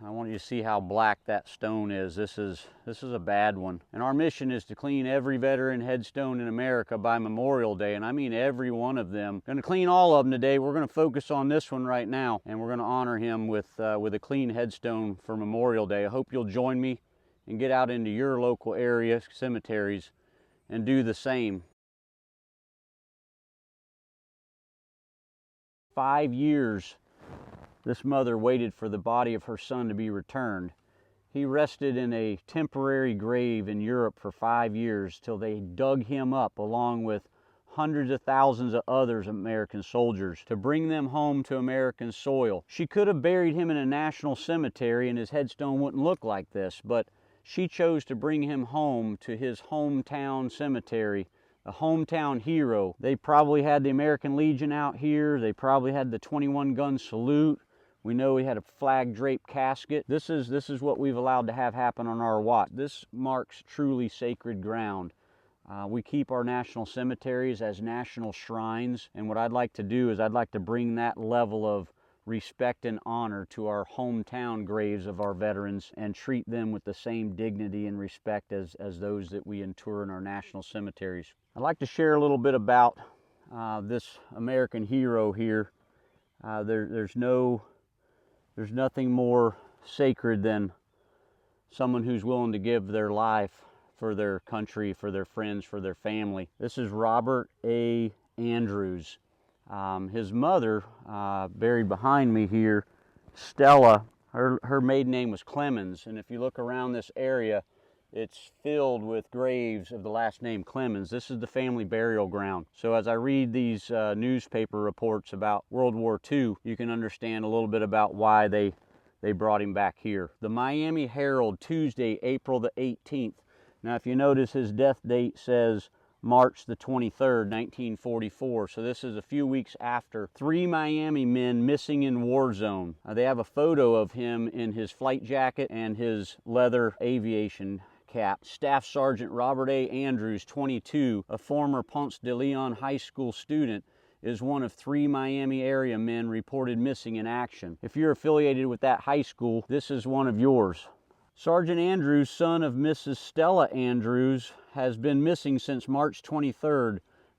I want you to see how black that stone is. This is a bad one. And our mission is to clean every veteran headstone in America by Memorial Day, and I mean every one of them. Going to clean all of them today. We're going to focus on this one right now, and we're going to honor him with a clean headstone for Memorial Day. I hope you'll join me and get out into your local area cemeteries and do the same. 5 years this mother waited for the body of her son to be returned. He rested in a temporary grave in Europe for 5 years till they dug him up along with hundreds of thousands of other American soldiers to bring them home to American soil. She could have buried him in a national cemetery and his headstone wouldn't look like this, but she chose to bring him home to his hometown cemetery, a hometown hero. They probably had the American Legion out here. They probably had the 21-gun salute. We know he had a flag draped casket. This is what we've allowed to have happen on our watch. This marks truly sacred ground. We keep our national cemeteries as national shrines, and what I'd like to do is I'd like to bring that level of respect and honor to our hometown graves of our veterans and treat them with the same dignity and respect as those that we inter in our national cemeteries. I'd like to share a little bit about this American hero here. There's nothing more sacred than someone who's willing to give their life for their country, for their friends, for their family. This is Robert A. Andrews. His mother, buried behind me here, Stella, her maiden name was Clemons, and if you look around this area, it's filled with graves of the last name Clemons. This is the family burial ground. So as I read these newspaper reports about World War II, you can understand a little bit about why they brought him back here. The Miami Herald, Tuesday, April the 18th. Now if you notice, his death date says March the 23rd, 1944. So this is a few weeks after 3 Miami men missing in war zone. They have a photo of him in his flight jacket and his leather aviation cap. Staff Sergeant Robert A. Andrews, 22, a former Ponce de Leon High School student, is one of 3 Miami area men reported missing in action. If you're affiliated with that high school, this is one of yours. Sergeant Andrews, son of Mrs. Stella Andrews, has been missing since March 23rd.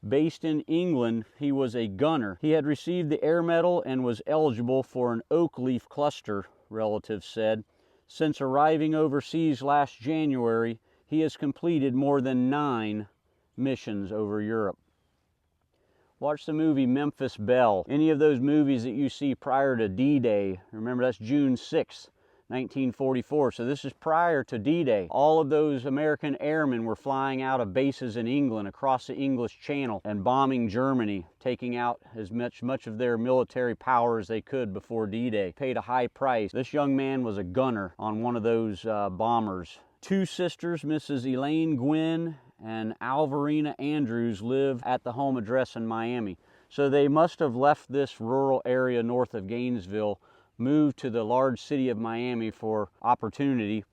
Based in England, he was a gunner. He had received the Air Medal and was eligible for an oak leaf cluster, relatives said. Since arriving overseas last January, he has completed more than 9 missions over Europe. Watch the movie Memphis Belle. Any of those movies that you see prior to D-Day, remember that's June 6th, 1944, so this is prior to D-Day. All of those American airmen were flying out of bases in England across the English Channel and bombing Germany, taking out as much of their military power as they could before D-Day. Paid a high price. This young man was a gunner on one of those bombers. 2 sisters, Mrs. Elaine Gwynn and Alvarina Andrews, live at the home address in Miami. So they must have left this rural area north of Gainesville, moved to the large city of Miami for opportunity.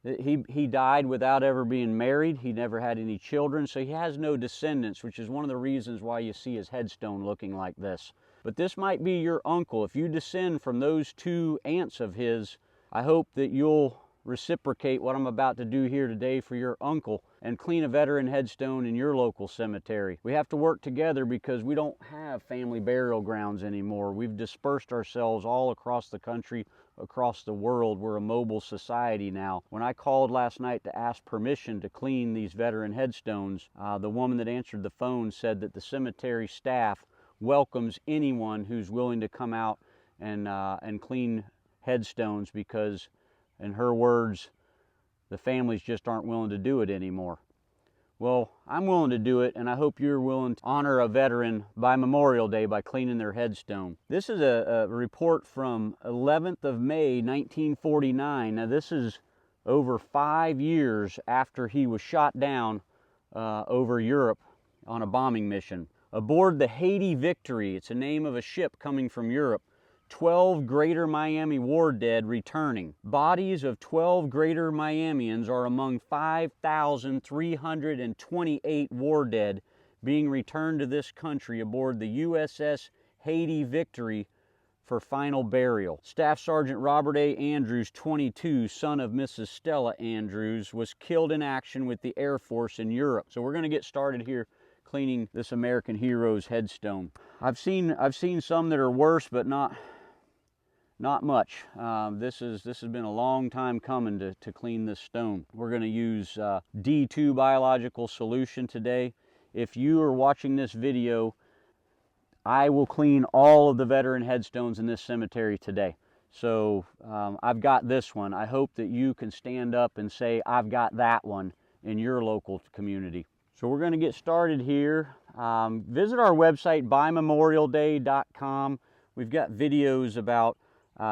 He died without ever being married. He never had any children, so he has no descendants, which is one of the reasons why you see his headstone looking like this. But this might be your uncle. If you descend from those 2 aunts of his, I hope that you'll reciprocate what I'm about to do here today for your uncle and clean a veteran headstone in your local cemetery. We have to work together because we don't have family burial grounds anymore. We've dispersed ourselves all across the country, across the world. We're a mobile society now. When I called last night to ask permission to clean these veteran headstones, the woman that answered the phone said that the cemetery staff welcomes anyone who's willing to come out and clean headstones because, in her words, the families just aren't willing to do it anymore. Well, I'm willing to do it, and I hope you're willing to honor a veteran by Memorial Day by cleaning their headstone. This is a report from 11th of May, 1949. Now, this is over 5 years after he was shot down over Europe on a bombing mission. Aboard the Haiti Victory, it's the name of a ship coming from Europe, 12 Greater Miami war dead returning. Bodies of 12 Greater Miamians are among 5,328 war dead being returned to this country aboard the USS Haiti Victory for final burial. Staff Sergeant Robert A. Andrews, 22, son of Mrs. Stella Andrews, was killed in action with the Air Force in Europe. So we're going to get started here cleaning this American hero's headstone. I've seen some that are worse, but not much. This has been a long time coming to clean this stone. We're going to use D2 biological solution today. If you are watching this video, I will clean all of the veteran headstones in this cemetery today. So I've got this one. I hope that you can stand up and say, I've got that one in your local community. So we're going to get started here. Visit our website, bymemorialday.com. We've got videos about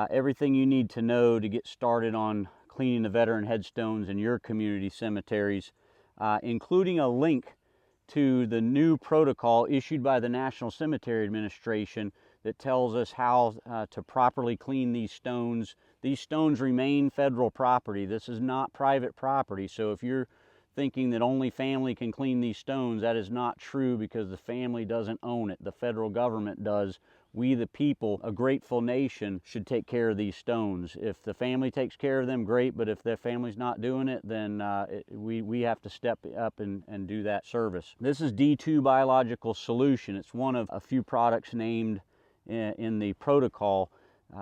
everything you need to know to get started on cleaning the veteran headstones in your community cemeteries, including a link to the new protocol issued by the National Cemetery Administration that tells us how to properly clean these stones. These stones remain federal property. This is not private property. So if you're thinking that only family can clean these stones, that is not true, because the family doesn't own it. The federal government does. We, the people, a grateful nation, should take care of these stones. If the family takes care of them, great, but if their family's not doing it, then we have to step up and do that service. This is D2 biological solution. It's one of a few products named in the protocol.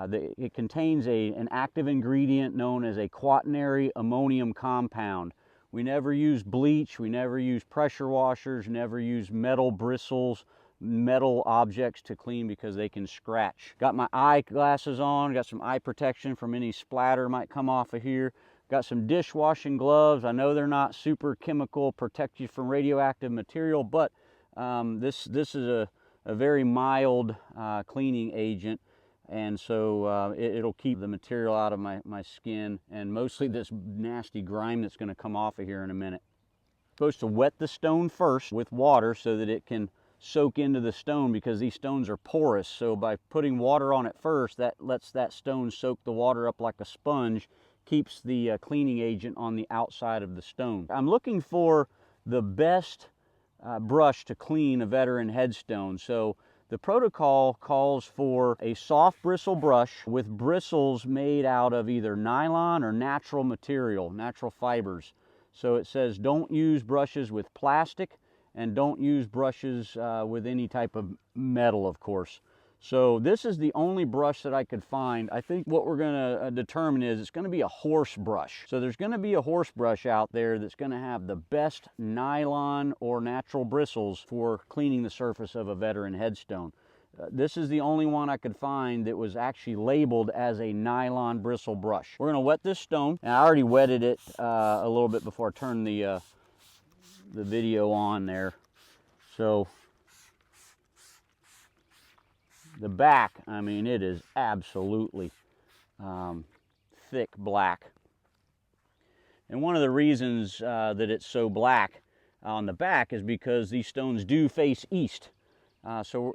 It contains an active ingredient known as a quaternary ammonium compound. We never use bleach, we never use pressure washers, never use metal bristles, metal objects to clean, because they can scratch. Got my eyeglasses on, got some eye protection from any splatter might come off of here. Got some dishwashing gloves. I know they're not super chemical, protect you from radioactive material, but this is a very mild cleaning agent. And so it'll keep the material out of my skin, and mostly this nasty grime that's going to come off of here in a minute. Supposed to wet the stone first with water so that it can soak into the stone, because these stones are porous. So by putting water on it first, that lets that stone soak the water up like a sponge, keeps the cleaning agent on the outside of the stone. I'm looking for the best brush to clean a veteran headstone. So the protocol calls for a soft bristle brush with bristles made out of either nylon or natural material, natural fibers. So it says don't use brushes with plastic, and don't use brushes with any type of metal, of course. So this is the only brush that I could find. I think what we're gonna determine is it's gonna be a horse brush. So there's gonna be a horse brush out there that's gonna have the best nylon or natural bristles for cleaning the surface of a veteran headstone. This is the only one I could find that was actually labeled as a nylon bristle brush. We're gonna wet this stone, and I already wetted it a little bit before I turned the video on there. So the back, I mean, it is absolutely thick black. And one of the reasons that it's so black on the back is because these stones do face east. So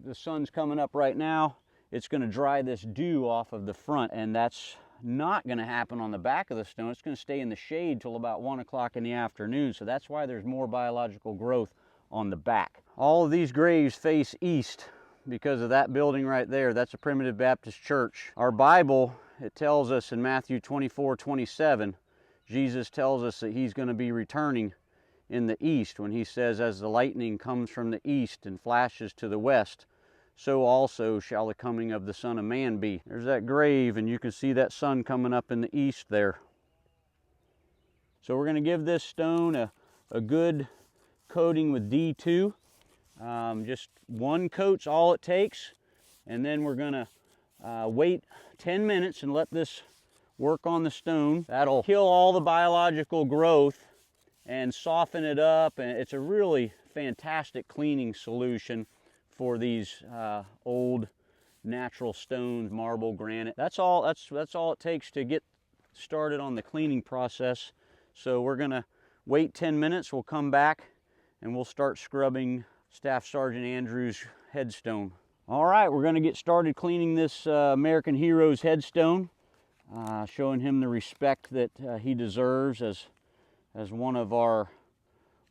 the sun's coming up right now. It's going to dry this dew off of the front, and that's not going to happen on the back of the stone. It's going to stay in the shade till about 1 o'clock in the afternoon. So that's why there's more biological growth on the back. All of these graves face east because of that building right there. That's a Primitive Baptist church. Our Bible, it tells us in Matthew 24:27, Jesus tells us that he's going to be returning in the east, when he says, as the lightning comes from the east and flashes to the west, so also shall the coming of the Son of Man be. There's that grave, and you can see that sun coming up in the east there. So we're going to give this stone a good coating with D2. Just one coat's all it takes, and then we're going to wait 10 minutes and let this work on the stone. That'll kill all the biological growth and soften it up, and it's a really fantastic cleaning solution for these old natural stones, marble, granite. That's all it takes to get started on the cleaning process. So we're gonna wait 10 minutes, we'll come back and we'll start scrubbing Staff Sergeant Andrews' headstone. All right, we're gonna get started cleaning this American hero's headstone, showing him the respect that he deserves as one of our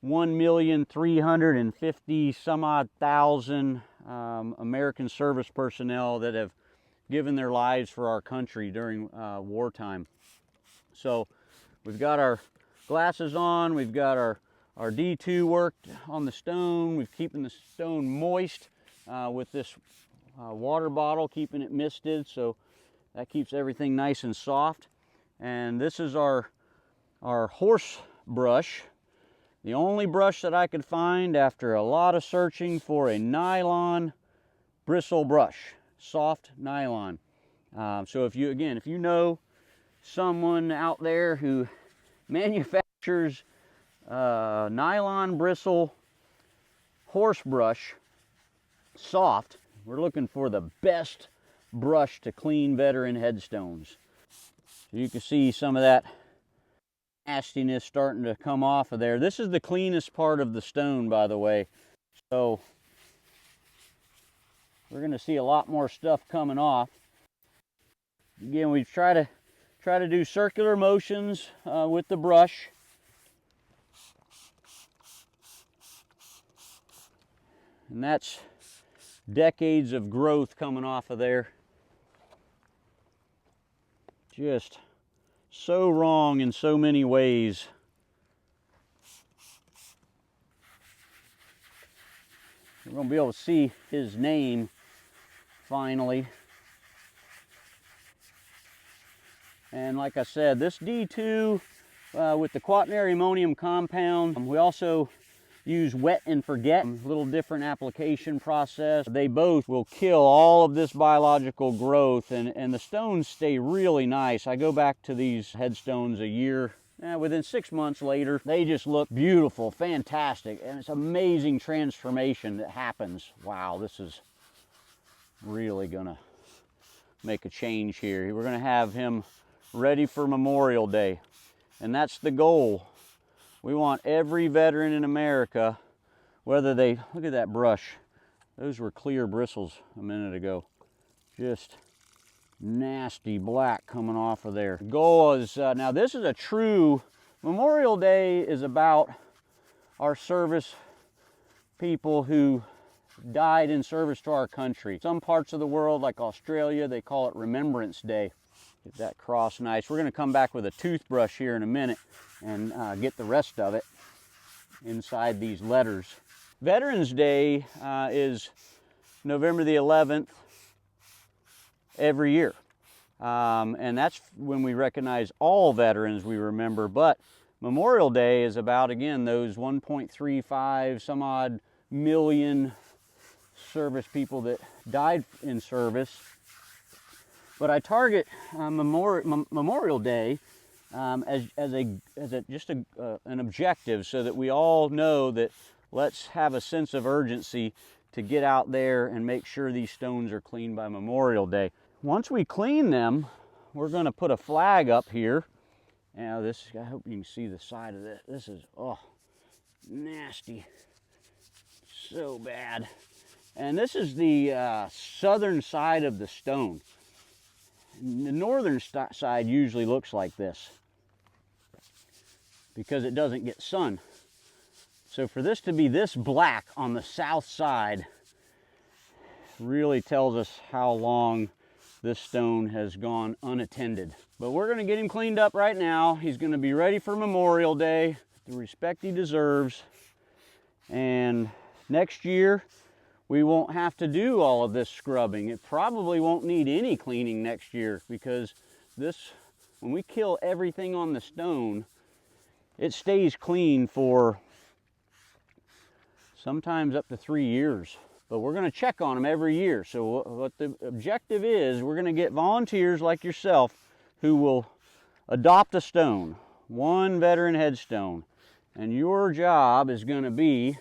1,350,000 some odd American service personnel that have given their lives for our country during wartime. So we've got our glasses on, we've got our D2 worked on the stone, we've keeping the stone moist with this water bottle, keeping it misted, so that keeps everything nice and soft. And this is our horse brush, the only brush that I could find after a lot of searching for a nylon bristle brush, soft nylon. So if you know someone out there who manufactures nylon bristle horse brush, soft, we're looking for the best brush to clean veteran headstones. So you can see some of that nastiness starting to come off of there. This is the cleanest part of the stone, by the way. So we're going to see a lot more stuff coming off. Again, we try to do circular motions with the brush. And that's decades of growth coming off of there. Just so wrong in so many ways. We're going to be able to see his name finally. And like I said, this D2 with the quaternary ammonium compound, we also use wet and forget, a little different application process. They both will kill all of this biological growth, and the stones stay really nice. I go back to these headstones a year, within 6 months later, they just look beautiful, fantastic, and it's amazing transformation that happens. Wow, this is really gonna make a change here. We're gonna have him ready for Memorial Day, and that's the goal. We want every veteran in America, whether they, look at that brush. Those were clear bristles a minute ago. Just nasty black coming off of there. Goal is, now this is a true, Memorial Day is about our service people who died in service to our country. Some parts of the world, like Australia, they call it Remembrance Day. Get that cross nice. We're gonna come back with a toothbrush here in a minute and get the rest of it inside these letters. Veterans Day is November the 11th every year. And that's when we recognize all veterans we remember. But Memorial Day is about, again, those 1.35 some odd million service people that died in service. But I target Memorial Day as just an objective, so that we all know that let's have a sense of urgency to get out there and make sure these stones are cleaned by Memorial Day. Once we clean them, we're going to put a flag up here. Now this, I hope you can see the side of this. This is, oh, nasty, so bad. And this is the southern side of the stone. The northern side usually looks like this because it doesn't get sun. So for this to be this black on the south side really tells us how long this stone has gone unattended. But we're going to get him cleaned up right now. He's going to be ready for Memorial Day, the respect he deserves. And next year, we won't have to do all of this scrubbing. It probably won't need any cleaning next year, because this, when we kill everything on the stone, it stays clean for sometimes up to 3 years. But we're going to check on them every year. So what the objective is, we're going to get volunteers like yourself who will adopt a stone, one veteran headstone. And your job is going to be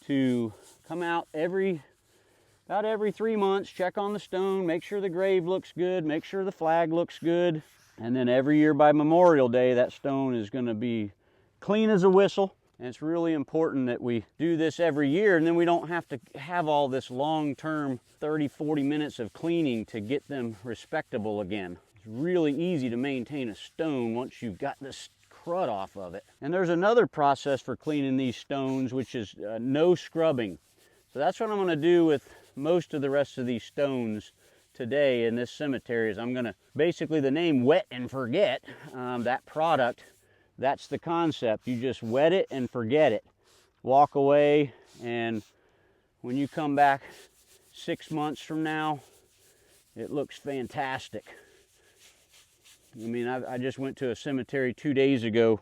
to come out about every 3 months, check on the stone, make sure the grave looks good, make sure the flag looks good. And then every year by Memorial Day, that stone is going to be clean as a whistle. And it's really important that we do this every year, and then we don't have to have all this long-term 30-40 minutes of cleaning to get them respectable again. It's really easy to maintain a stone once you've got this crud off of it. And there's another process for cleaning these stones, which is no scrubbing. So that's what I'm going to do with most of the rest of these stones today in this cemetery is I'm gonna, basically the name wet and forget, that product, that's the concept. You just wet it and forget it. Walk away, and when you come back 6 months from now, it looks fantastic. I mean, I just went to a cemetery 2 days ago.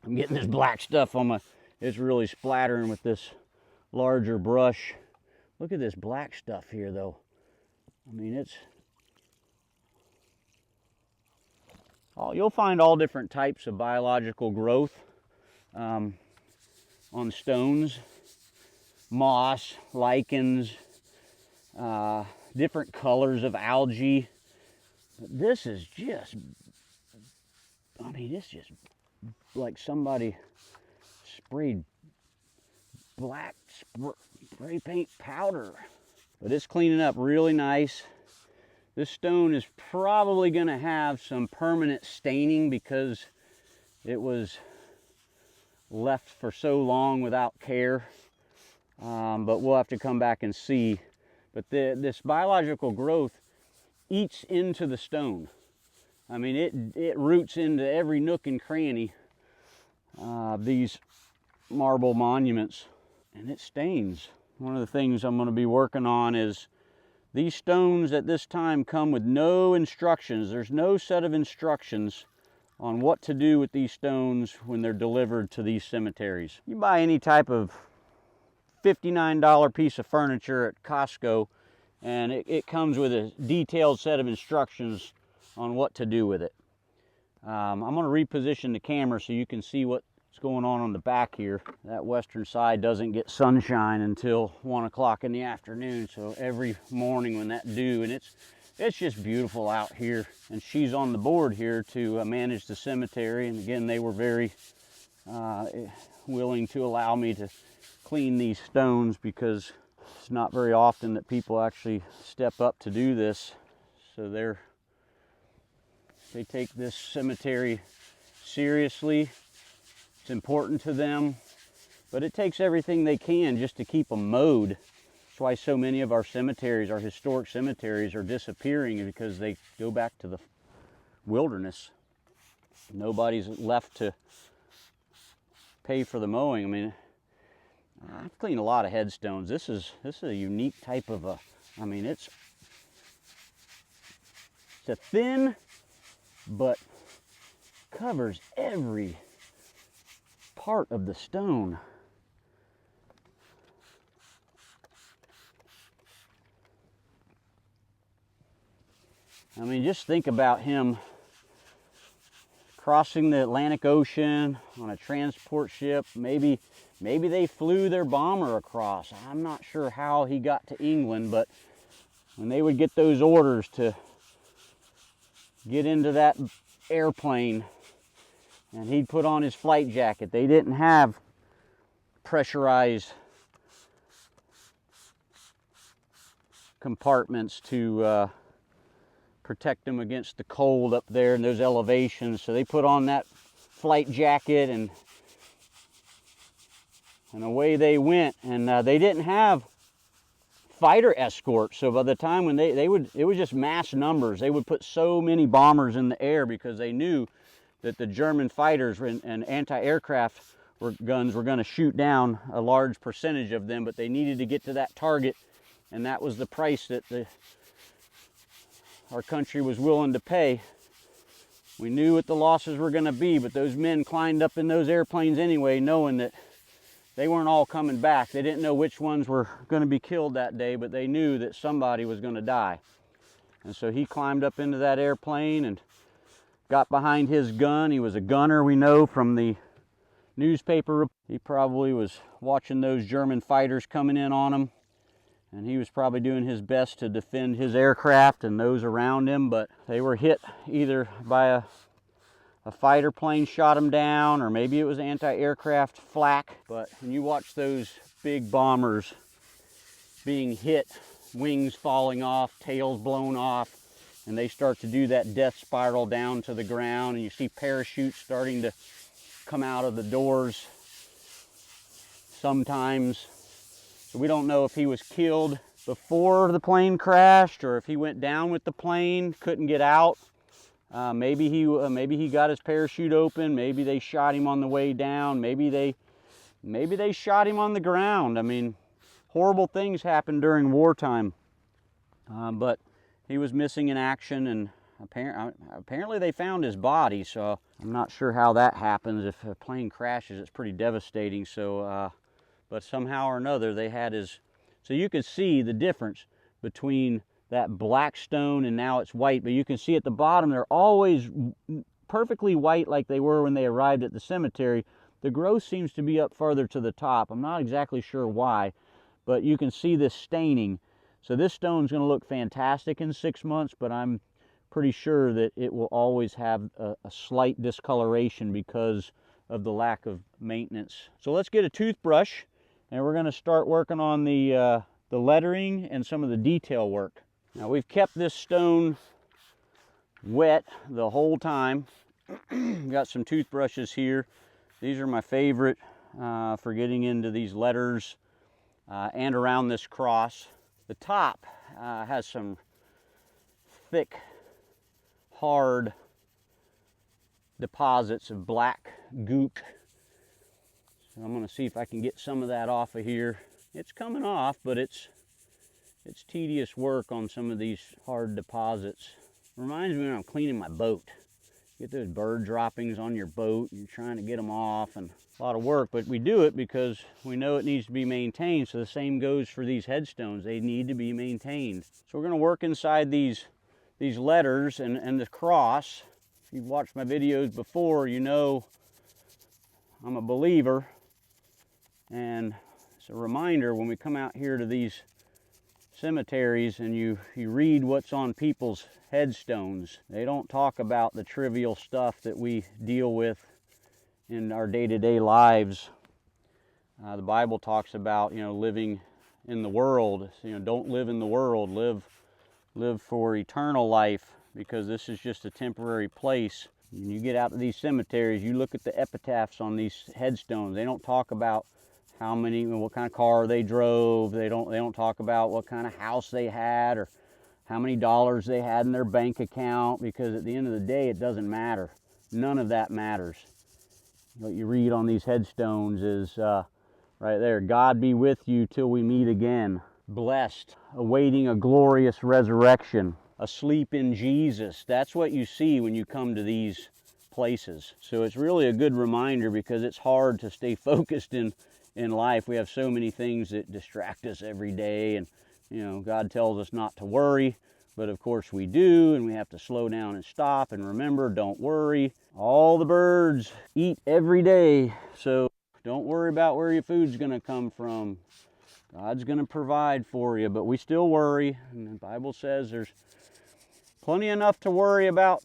I'm getting this black stuff on my, it's really splattering with this larger brush. Look at this black stuff here though. I mean, it's, you'll find all different types of biological growth on stones, moss, lichens, different colors of algae. But this is just, I mean, it's just like somebody sprayed black spray paint powder. But it's cleaning up really nice. This stone is probably going to have some permanent staining because it was left for so long without care. But we'll have to come back and see. But this biological growth eats into the stone. I mean, it roots into every nook and cranny of these marble monuments, and it stains. One of the things I'm going to be working on is these stones at this time come with no instructions. There's no set of instructions on what to do with these stones when they're delivered to these cemeteries. You buy any type of $59 piece of furniture at Costco, and it comes with a detailed set of instructions on what to do with it. I'm going to reposition the camera so you can see what's going on the back here. That western side doesn't get sunshine until 1 o'clock in the afternoon, so every morning when that dew, and it's just beautiful out here. And she's on the board here to manage the cemetery, and again, they were very willing to allow me to clean these stones because it's not very often that people actually step up to do this. So they take this cemetery seriously. It's important to them, but it takes everything they can just to keep them mowed. That's why so many of our cemeteries, our historic cemeteries, are disappearing, because they go back to the wilderness. Nobody's left to pay for the mowing. I mean, I've cleaned a lot of headstones. This is a unique type of I mean, it's a thin, but covers every part of the stone. I mean, just think about him crossing the Atlantic Ocean on a transport ship. Maybe they flew their bomber across. I'm not sure how he got to England, but when they would get those orders to get into that airplane, and he'd put on his flight jacket. They didn't have pressurized compartments to protect them against the cold up there in those elevations. So they put on that flight jacket, and away they went. And they didn't have fighter escorts. So by the time when it was just mass numbers. They would put so many bombers in the air because they knew that the German fighters and anti-aircraft guns were going to shoot down a large percentage of them, but they needed to get to that target, and that was the price that our country was willing to pay. We knew what the losses were going to be, but those men climbed up in those airplanes anyway, knowing that they weren't all coming back. They didn't know which ones were going to be killed that day, but they knew that somebody was going to die. And so he climbed up into that airplane and got behind his gun. He was a gunner, we know from the newspaper. He probably was watching those German fighters coming in on him, and he was probably doing his best to defend his aircraft and those around him, but they were hit either by a fighter plane shot him down, or maybe it was anti-aircraft flak. But when you watch those big bombers being hit, wings falling off, tails blown off, and they start to do that death spiral down to the ground, and you see parachutes starting to come out of the doors sometimes. So we don't know if he was killed before the plane crashed, or if he went down with the plane, couldn't get out. Maybe he got his parachute open. Maybe they shot him on the way down. Maybe they shot him on the ground. I mean, horrible things happen during wartime. But he was missing in action, and apparently they found his body. So I'm not sure how that happens. If a plane crashes, it's pretty devastating. So, but somehow or another they had his. So you can see the difference between that black stone and now it's white, but you can see at the bottom they're always perfectly white like they were when they arrived at the cemetery. The growth seems to be up further to the top. I'm not exactly sure why, but you can see this staining. So this stone's going to look fantastic in 6 months, but I'm pretty sure that it will always have a slight discoloration because of the lack of maintenance. So let's get a toothbrush and we're going to start working on the lettering and some of the detail work. Now we've kept this stone wet the whole time. Got some toothbrushes here. These are my favorite for getting into these letters and around this cross. The top has some thick, hard deposits of black gook. So I'm going to see if I can get some of that off of here. It's coming off, but it's tedious work on some of these hard deposits. Reminds me when I'm cleaning my boat. Get those bird droppings on your boat, and you're trying to get them off, and a lot of work, but we do it because we know it needs to be maintained. So the same goes for these headstones. They need to be maintained. So we're going to work inside these letters and the cross. If you've watched my videos before, you know I'm a believer, and it's a reminder when we come out here to these cemeteries and you read what's on people's headstones. They don't talk about the trivial stuff that we deal with in our day-to-day lives. The Bible talks about, living in the world. Don't live in the world. Live for eternal life, because this is just a temporary place. When you get out to these cemeteries, you look at the epitaphs on these headstones. They don't talk about what kind of car they drove. They don't talk about what kind of house they had or how many dollars they had in their bank account, because at the end of the day, it doesn't matter. None of that matters. What you read on these headstones is right there, God be with you till we meet again. Blessed, awaiting a glorious resurrection, asleep in Jesus. That's what you see when you come to these places. So it's really a good reminder, because it's hard to stay focused in life. We have so many things that distract us every day, and God tells us not to worry, but of course we do, and we have to slow down and stop and remember, don't worry. All the birds eat every day, so don't worry about where your food's going to come from. God's going to provide for you, but we still worry, and the Bible says there's plenty enough to worry about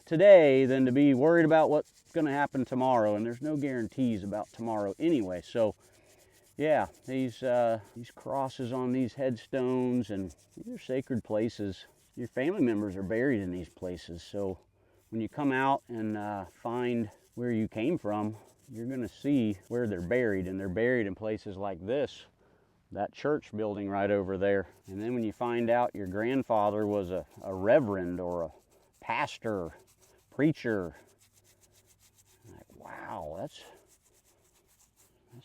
today than to be worried about what's going to happen tomorrow, and there's no guarantees about tomorrow anyway. So yeah, these crosses on these headstones, and these are sacred places. Your family members are buried in these places, so when you come out and find where you came from, you're going to see where they're buried, and they're buried in places like this, that church building right over there. And then when you find out your grandfather was a reverend or a pastor, preacher, like, wow, that's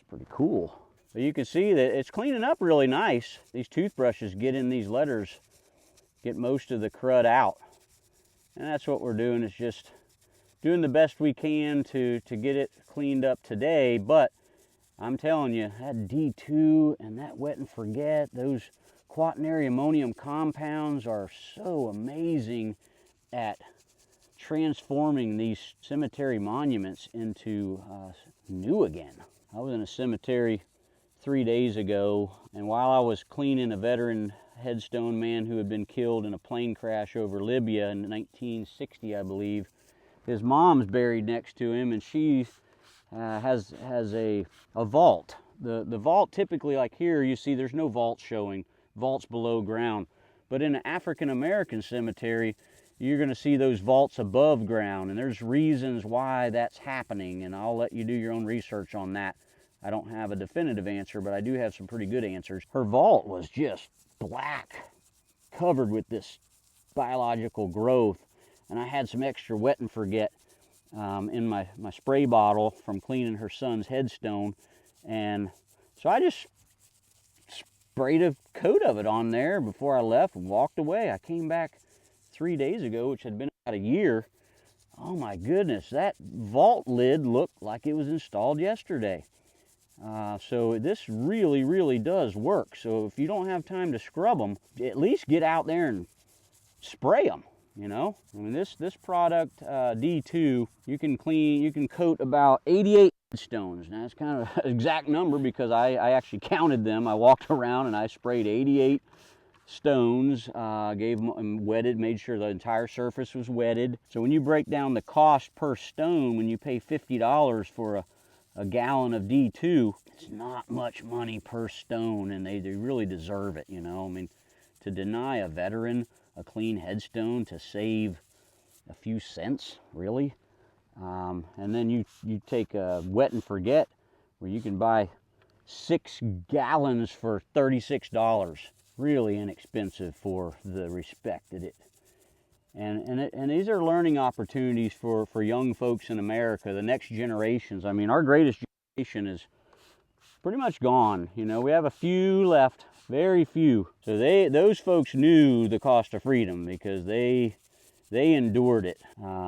pretty cool. But you can see that it's cleaning up really nice. These toothbrushes get in these letters, get most of the crud out. And that's what we're doing, is just doing the best we can to get it cleaned up today. But I'm telling you, that D2 and that wet and forget, those quaternary ammonium compounds are so amazing at transforming these cemetery monuments into new again. I was in a cemetery 3 days ago, and while I was cleaning a veteran headstone man who had been killed in a plane crash over Libya in 1960, I believe, his mom's buried next to him, and she has a vault. The vault, typically, like here, you see there's no vault showing, vaults below ground. But in an African American cemetery, you're going to see those vaults above ground, and there's reasons why that's happening, and I'll let you do your own research on that. I don't have a definitive answer, but I do have some pretty good answers. Her vault was just black, covered with this biological growth. And I had some extra wet and forget in my spray bottle from cleaning her son's headstone. And so I just sprayed a coat of it on there before I left and walked away. I came back 3 days ago, which had been about a year. Oh my goodness, that vault lid looked like it was installed yesterday. So this really, really does work. So if you don't have time to scrub them, at least get out there and spray them. You know, I mean, this product D2, you can coat about 88 headstones. Now that's kind of an exact number because I actually counted them. I walked around and I sprayed 88 stones, gave them wetted, made sure the entire surface was wetted. So when you break down the cost per stone, when you pay $50 for a gallon of D2, it's not much money per stone, and they really deserve it, you know. I mean, to deny a veteran a clean headstone to save a few cents, really? And then you take a wet and forget, where you can buy 6 gallons for $36. Really inexpensive for the respect that it. And these are learning opportunities for young folks in America, the next generations. I mean, our greatest generation is pretty much gone. You know, we have a few left, very few. So those folks knew the cost of freedom because they endured it.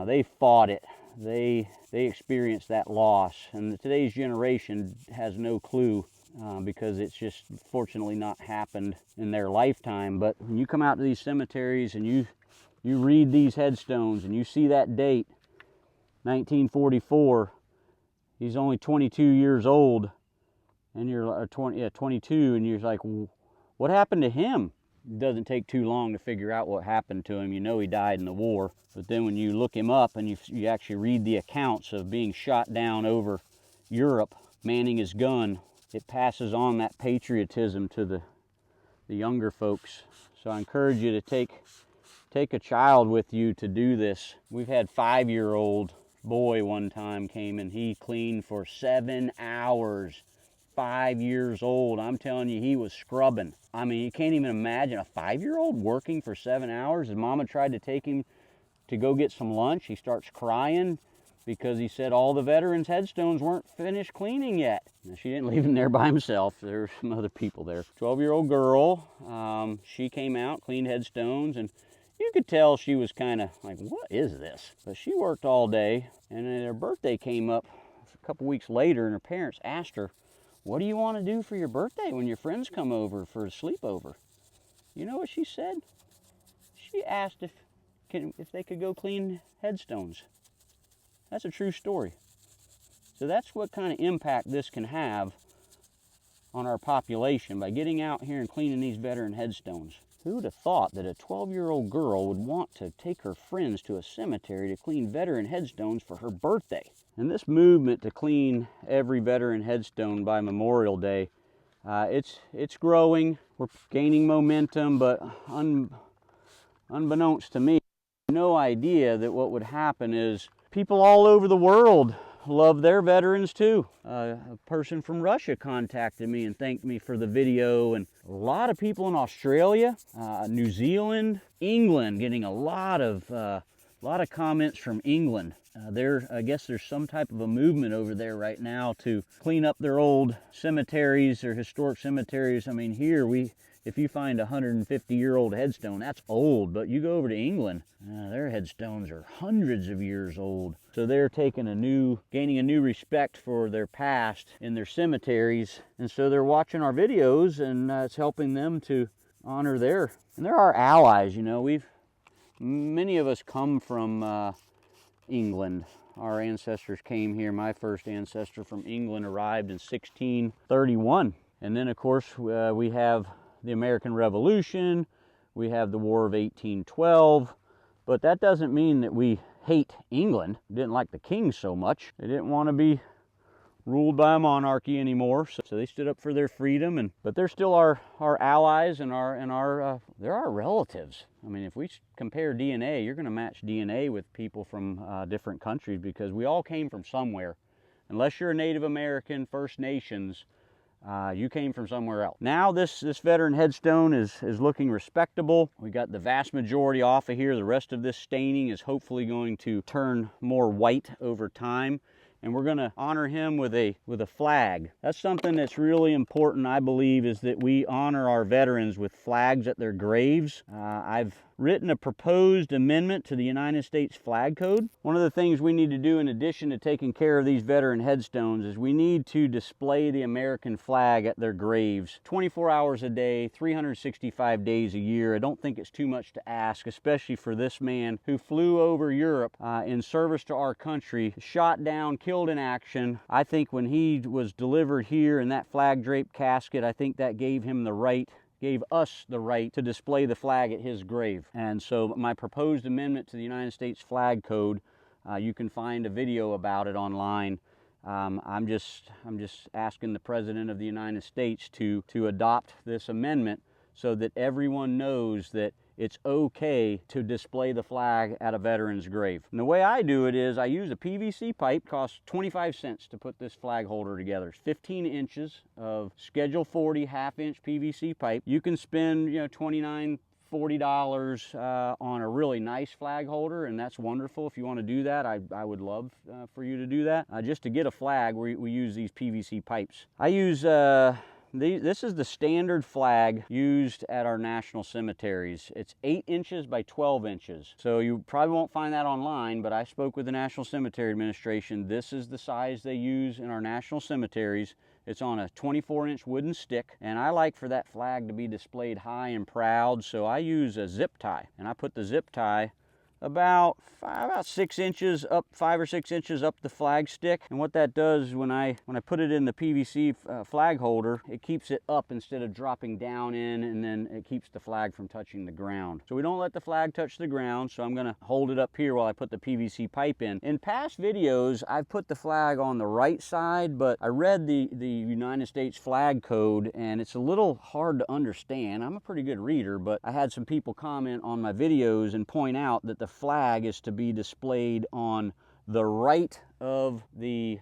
They fought it. They experienced that loss. And today's generation has no clue because it's just fortunately not happened in their lifetime. But when you come out to these cemeteries and you read these headstones and you see that date, 1944, he's only 22 years old, and you're 22, and you're like, what happened to him? It doesn't take too long to figure out what happened to him. You know he died in the war. But then when you look him up and you actually read the accounts of being shot down over Europe, manning his gun, it passes on that patriotism to the younger folks. So I encourage you to take a child with you to do this. We've had 5-year-old boy one time came and he cleaned for 7 hours. 5 years old. I'm telling you, he was scrubbing. I mean, you can't even imagine a 5-year-old working for 7 hours. His mama tried to take him to go get some lunch. He starts crying because he said all the veterans' headstones weren't finished cleaning yet. Now, she didn't leave him there by himself. There were some other people there. 12-year-old girl, she came out, cleaned headstones, and you could tell she was kind of like, what is this? But she worked all day, and then her birthday came up a couple weeks later, and her parents asked her, what do you want to do for your birthday when your friends come over for a sleepover? You know what she said? She asked if they could go clean headstones. That's a true story. So that's what kind of impact this can have on our population by getting out here and cleaning these veteran headstones. Who would have thought that a 12-year-old girl would want to take her friends to a cemetery to clean veteran headstones for her birthday? And this movement to clean every veteran headstone by Memorial Day, it's growing. We're gaining momentum, but unbeknownst to me, no idea that what would happen is people all over the world love their veterans too. A person from Russia contacted me and thanked me for the video, and a lot of people in Australia, New Zealand, England, getting a lot of comments from England. I guess there's some type of a movement over there right now to clean up their old cemeteries, their historic cemeteries. I mean, here if you find a 150-year-old headstone, that's old. But you go over to England, their headstones are hundreds of years old. So they're gaining a new respect for their past in their cemeteries. And so they're watching our videos, and it's helping them to honor and they're our allies. You know, many of us come from England. Our ancestors came here. My first ancestor from England arrived in 1631. And then, of course, we have the American Revolution, we have the War of 1812, but that doesn't mean that we hate England. We didn't like the king so much. They didn't want to be ruled by a monarchy anymore, so they stood up for their freedom. But they're still our allies and they're our relatives. I mean, if we compare DNA, you're going to match DNA with people from different countries because we all came from somewhere. Unless you're a Native American, First Nations, You came from somewhere else. Now this veteran headstone is looking respectable. We got the vast majority off of here. The rest of this staining is hopefully going to turn more white over time. And we're going to honor him with a flag. That's something that's really important, I believe, is that we honor our veterans with flags at their graves. I've written a proposed amendment to the United States Flag Code. One of the things we need to do in addition to taking care of these veteran headstones is we need to display the American flag at their graves 24 hours a day, 365 days a year. I don't think it's too much to ask, especially for this man who flew over Europe in service to our country, shot down, killed in action. I think when he was delivered here in that flag draped casket, I think that gave us the right to display the flag at his grave. And so my proposed amendment to the United States Flag Code, you can find a video about it online. I'm just asking the President of the United States to adopt this amendment so that everyone knows that it's okay to display the flag at a veteran's grave. And the way I do it is I use a PVC pipe. It costs 25 cents to put this flag holder together. It's 15 inches of Schedule 40 half-inch PVC pipe. You can spend, $29, $40 on a really nice flag holder, and that's wonderful. If you want to do that, I would love for you to do that. Just to get a flag, we use these PVC pipes. I use this is the standard flag used at our national cemeteries. It's 8 inches by 12 inches. So you probably won't find that online, but I spoke with the National Cemetery Administration. This is the size they use in our national cemeteries. It's on a 24-inch wooden stick, and I like for that flag to be displayed high and proud, so I use a zip tie, and I put the zip tie about 6 inches up, 5 or 6 inches up the flag stick. And what that does when I put it in the PVC flag holder, it keeps it up instead of dropping down in, and then it keeps the flag from touching the ground. So we don't let the flag touch the ground, so I'm gonna hold it up here while I put the PVC pipe in. In past videos, I've put the flag on the right side, but I read the United States Flag Code, and it's a little hard to understand. I'm a pretty good reader, but I had some people comment on my videos and point out that the flag is to be displayed on the right of the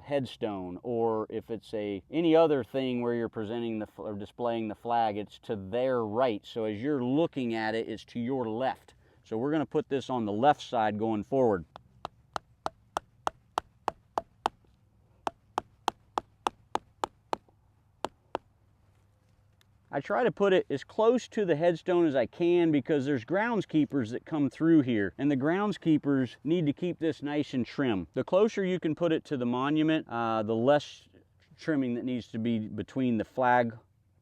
headstone, or if it's any other thing where you're presenting or displaying the flag, it's to their right. So as you're looking at it, it's to your left. So we're going to put this on the left side going forward. I try to put it as close to the headstone as I can because there's groundskeepers that come through here, and the groundskeepers need to keep this nice and trim. The closer you can put it to the monument, the less trimming that needs to be between the flag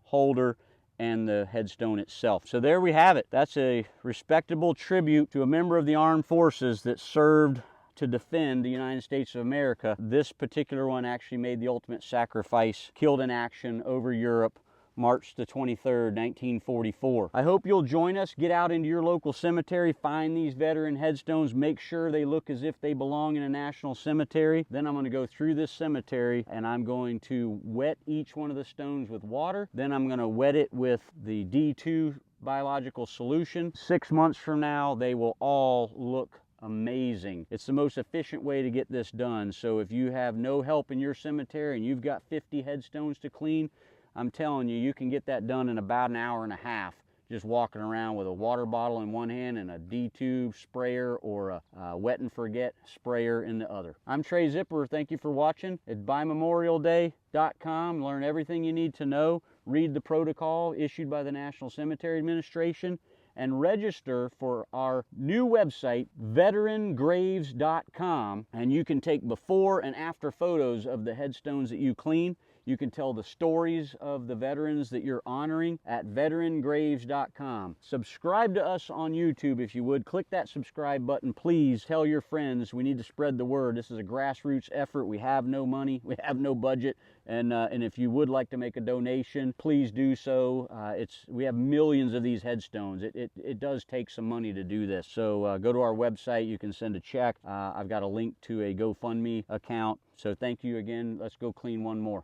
holder and the headstone itself. So there we have it. That's a respectable tribute to a member of the armed forces that served to defend the United States of America. This particular one actually made the ultimate sacrifice, killed in action over Europe, March the 23rd, 1944. I hope you'll join us. Get out into your local cemetery, find these veteran headstones, make sure they look as if they belong in a national cemetery. Then I'm going to go through this cemetery and I'm going to wet each one of the stones with water. Then I'm going to wet it with the D2 biological solution. 6 months from now, they will all look amazing. It's the most efficient way to get this done. So if you have no help in your cemetery and you've got 50 headstones to clean, I'm telling you, you can get that done in about an hour and a half, just walking around with a water bottle in one hand and a D2 sprayer or a wet and forget sprayer in the other. I'm Trae Zipperer. Thank you for watching. At BuyMemorialDay.com, learn everything you need to know, read the protocol issued by the National Cemetery Administration, and register for our new website, veterangraves.com, and you can take before and after photos of the headstones that you clean. You can tell the stories of the veterans that you're honoring at veterangraves.com. Subscribe to us on YouTube if you would. Click that subscribe button. Please tell your friends. We need to spread the word. This is a grassroots effort. We have no money. We have no budget. And if you would like to make a donation, please do so. We have millions of these headstones. It does take some money to do this. So go to our website. You can send a check. I've got a link to a GoFundMe account. So thank you again. Let's go clean one more.